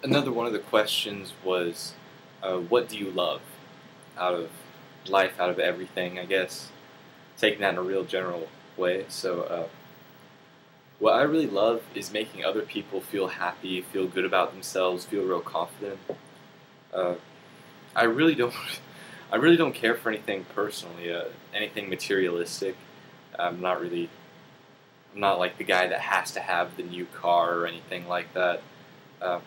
Another one of the questions was, what do you love out of life, out of everything, I guess, taking that in a real general way. So, what I really love is making other people feel happy, feel good about themselves, feel real confident. Uh, I really don't, I really don't care for anything personally, anything materialistic. I'm not really, I'm not like the guy that has to have the new car or anything like that. Uh,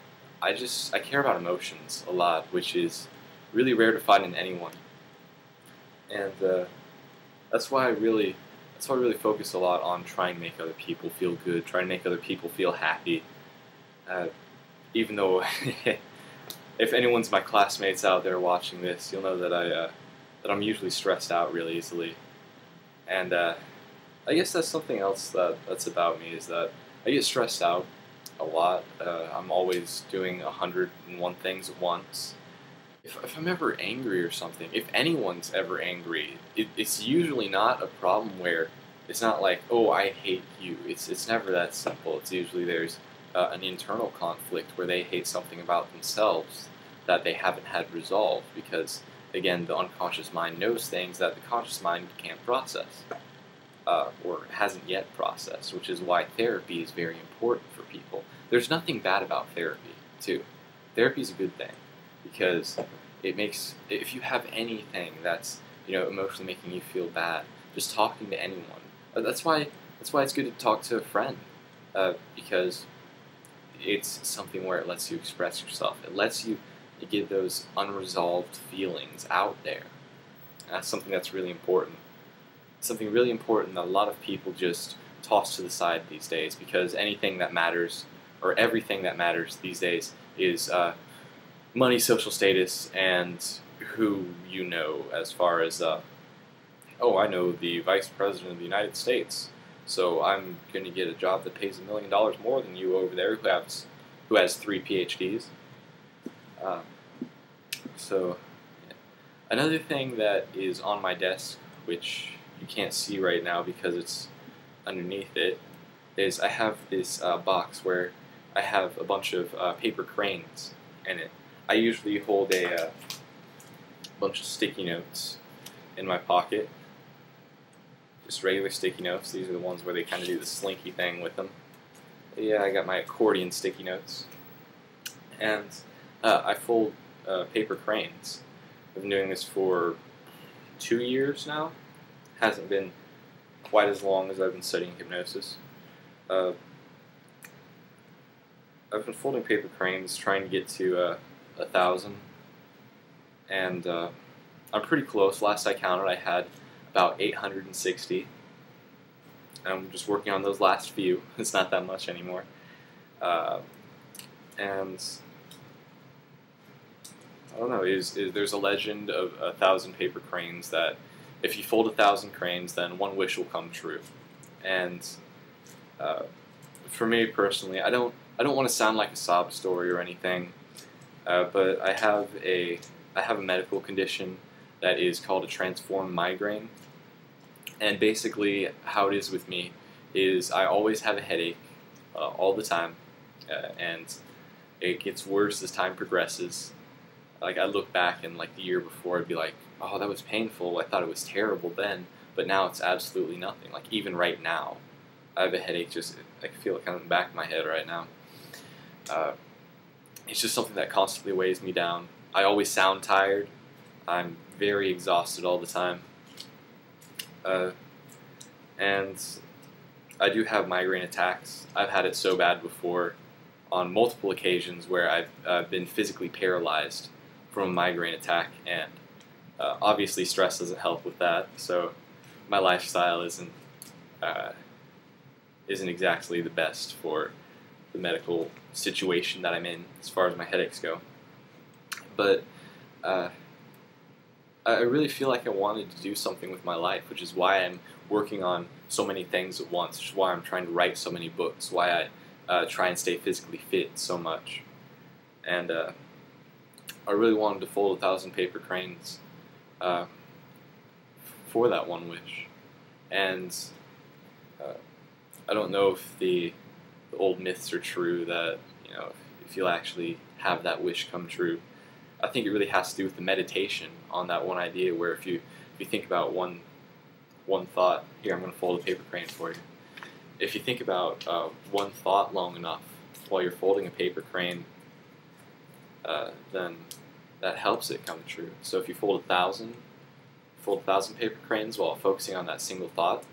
I care about emotions a lot, which is really rare to find in anyone, and that's why I really, that's why I really focus a lot on trying to make other people feel good, trying to make other people feel happy. Uh, Even though, if anyone's my classmates out there watching this, you'll know that that I'm usually stressed out really easily, and I guess that's something else that's about me is that I get stressed out a lot. I'm always doing 101 things at once. If I'm ever angry or something, if anyone's ever angry, it's usually not a problem where it's not like, oh, I hate you. It's never that simple. It's usually there's an internal conflict where they hate something about themselves that they haven't had resolved because, again, the unconscious mind knows things that the conscious mind can't process or hasn't yet processed, which is why therapy is very important for people. There's nothing bad about therapy, too. Therapy is a good thing because it makes, if you have anything that's, emotionally making you feel bad, just talking to anyone. That's why it's good to talk to a friend, because it's something where it lets you express yourself. It lets you get those unresolved feelings out there. And that's something that's really important. Something really important that a lot of people just toss to the side these days because anything that matters, or everything that matters these days, is money, social status, and who you know as far as, oh, I know the Vice President of the United States, so I'm going to get a job that pays $1 million more than you over there who has 3 PhDs. Uh, so, yeah. Another thing that is on my desk, which you can't see right now because it's underneath it, is I have this box where I have a bunch of paper cranes in it. I usually hold a bunch of sticky notes in my pocket, just regular sticky notes. These are the ones where they kind of do the slinky thing with them. But yeah, I got my accordion sticky notes, and I fold paper cranes. I've been doing this for 2 years now. Hasn't been quite as long as I've been studying hypnosis. Uh, I've been folding paper cranes, trying to get to 1,000, and I'm pretty close. Last I counted, I had about 860. I'm just working on those last few. It's not that much anymore. And I don't know. There's a legend of 1,000 paper cranes that if you fold 1,000 cranes, then one wish will come true. And for me personally, I don't want to sound like a sob story or anything. But I have a medical condition that is called a transformed migraine, and basically how it is with me is I always have a headache all the time, and it gets worse as time progresses. Like I look back and like the year before, I'd be like, oh, that was painful. I thought it was terrible then, but now it's absolutely nothing. Like even right now, I have a headache. Just I can feel it kind of in the back of my head right now. It's just something that constantly weighs me down. I always sound tired. I'm very exhausted all the time. And I do have migraine attacks. I've had it so bad before on multiple occasions where I've been physically paralyzed from a migraine attack, and obviously stress doesn't help with that, so my lifestyle isn't exactly the best for the medical situation that I'm in as far as my headaches go. But I really feel like I wanted to do something with my life, which is why I'm working on so many things at once, which is why I'm trying to write so many books, why I try and stay physically fit so much. And I really wanted to fold 1,000 paper cranes for that one wish. And I don't know if the old myths are true that, if you'll actually have that wish come true. I think it really has to do with the meditation on that one idea, where if you think about one thought. Here, I'm going to fold a paper crane for you. If you think about one thought long enough while you're folding a paper crane, then that helps it come true. So if you fold 1,000 paper cranes while focusing on that single thought,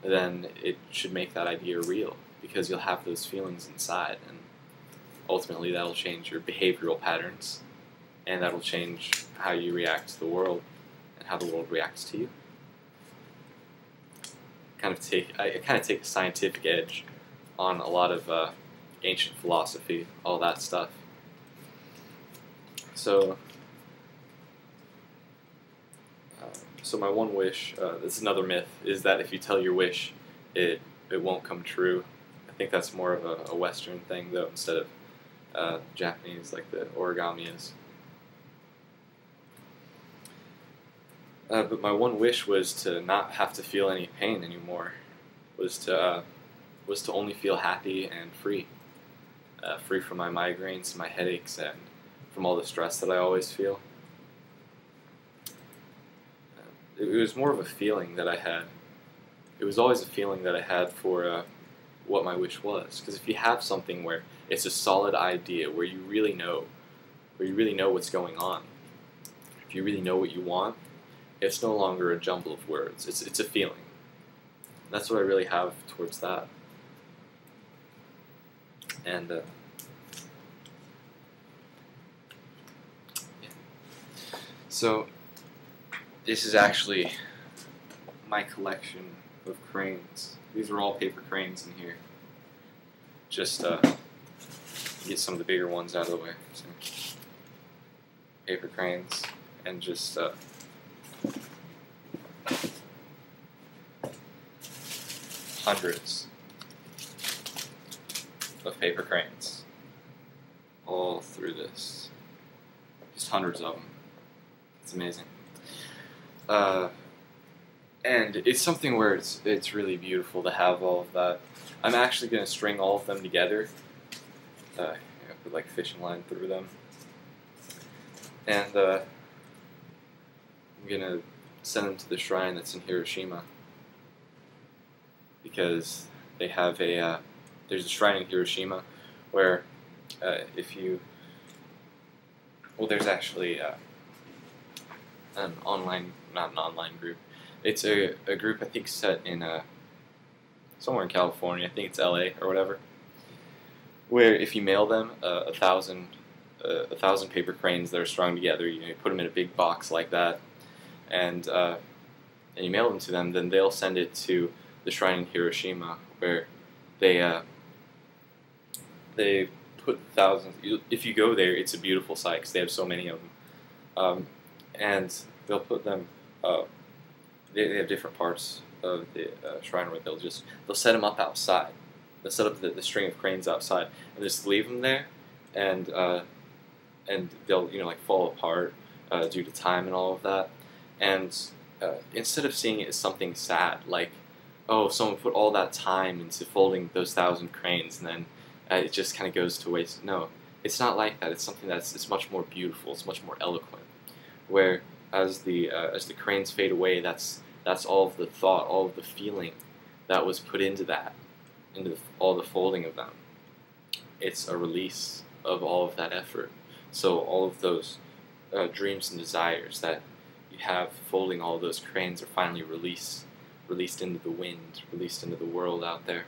then it should make that idea real, because you'll have those feelings inside, and ultimately that'll change your behavioral patterns, and that'll change how you react to the world and how the world reacts to you. I kind of take a scientific edge on a lot of ancient philosophy, all that stuff. So my one wish, this is another myth, is that if you tell your wish, it won't come true. I think that's more of a Western thing, though, instead of Japanese, like the origami is. But my one wish was to not have to feel any pain anymore. Was to only feel happy and free, free from my migraines, my headaches, and from all the stress that I always feel. It was more of a feeling that I had. It was always a feeling that I had for what my wish was. Because if you have something where it's a solid idea, where you really know what's going on, if you really know what you want, it's no longer a jumble of words. It's a feeling. That's what I really have towards that. And yeah. So this is actually my collection of cranes. These are all paper cranes in here. Just get some of the bigger ones out of the way. So, paper cranes, and just hundreds of paper cranes all through this. Just hundreds of them. It's amazing. And it's something where it's really beautiful to have all of that. I'm actually going to string all of them together. Put like fishing line through them. And I'm going to send them to the shrine that's in Hiroshima. Because they have there's a shrine in Hiroshima where there's actually not an online group. It's a group, I think, set in somewhere in California. I think it's LA or whatever. Where if you mail them 1,000 paper cranes that are strung together, you put them in a big box like that, and you mail them to them, then they'll send it to the shrine in Hiroshima, where they put thousands. If you go there, it's a beautiful sight because they have so many of them, and they'll put them. They have different parts of the shrine where they'll set them up outside. They'll set up the string of cranes outside and just leave them there, and they'll like fall apart due to time and all of that. And instead of seeing it as something sad, like, oh, someone put all that time into folding those 1,000 cranes and then it just kind of goes to waste. No, it's not like that. It's something it's much more beautiful. It's much more eloquent. Where as the cranes fade away, that's all of the thought, all of the feeling that was put into that, all the folding of them. It's a release of all of that effort. So all of those dreams and desires that you have folding all of those cranes are finally released into the wind, released into the world out there.